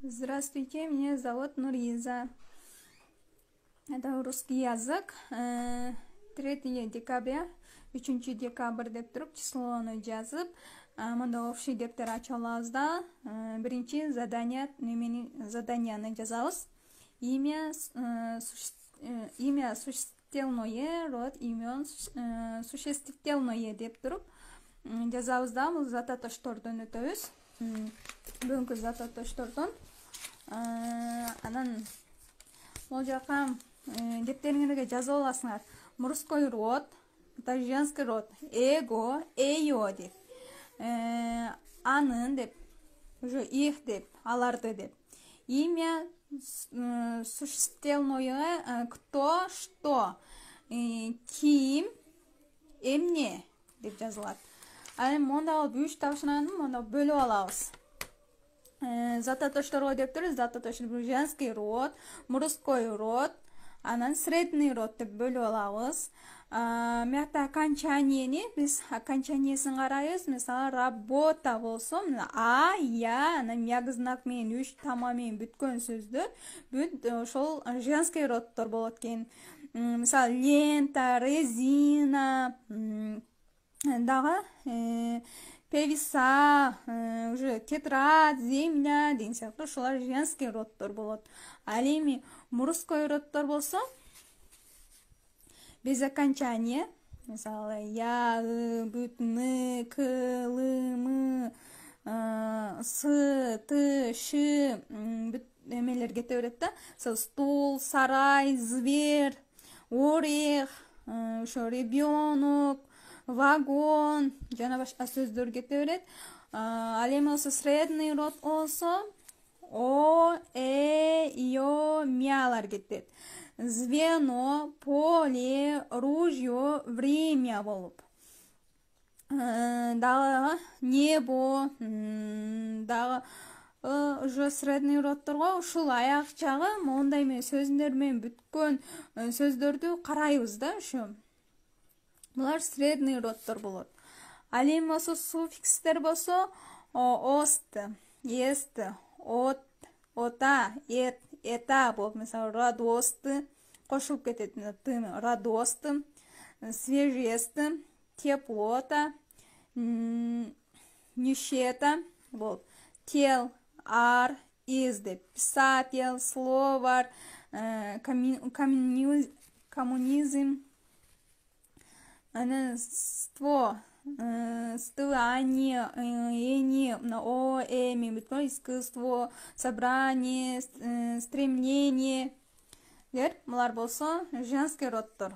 Здравствуйте, меня зовут Нуриза. Это русский язык. 3 декабря, 3 декабрь деп туруп числону жазып, мында общий дептер ача алабызда. Биринчи заданияны жазабыз. Имя существительное, род имен существительное деп туруп жазабызда. Бул зататоштордон өтөбүз. Бүгүнкү зататоштордон анан могу жака дептериңерге жазып аласыңар. Мужской род, это женский род, эго, эйо деп, анын деп, уже их деп, аларды деп. Имя существительное кто, что, ким, эмне деп жазылат. Ал монда үч табышынан монда бөлүп алабыз. Зататошторго деп туруп, зататоштор женский род, мужской род, анан средний род деп бөлүп алабыз. Мякта окончанияны биз окончаниясын карайбыз. Мисалы работа болсо, а, я, анан мяк знак менен 3 тама менен бүткөн сөздөр бүт ошол женский роддор болот экен. Мисалы лента, резина, дагы певиса, уже тетрадь, земля деген сыяктуу ушулар женский роддор болот. Ал эми мужской роддор болсо без окончания, мисалы я, бүт, ны, к, лы, мы, с, ты, ш, бүт эмелер кете берет да. Стул, сарай, зверь, орех, ошо ребенок, вагон, жана башка сөздөр кете берет. Ал эми болсо средний род болсо о, йо, мялар кетет. Звено, поле, ружье, время болуп. Дагы небо, дагы уже средний роддорго ушул аяк жагы мондай эмес сөздөр менен бүткөн сөздөрдү карайбыз да, ошо. Булар средний роддор болот. Ал эми болсо суффикстер болсо ост, ест, от, ота, эт, эта болуп, мисалы радосты кошулуп кетет. Радосты, свежесты, теплота, нищета болуп. Тел, ар, из деп. Писатель, словарь, коммунизм, анан ство, стывание, эни, о, эми, бүткөн искусство, собрание, стремление. Булар болсо женский роддор.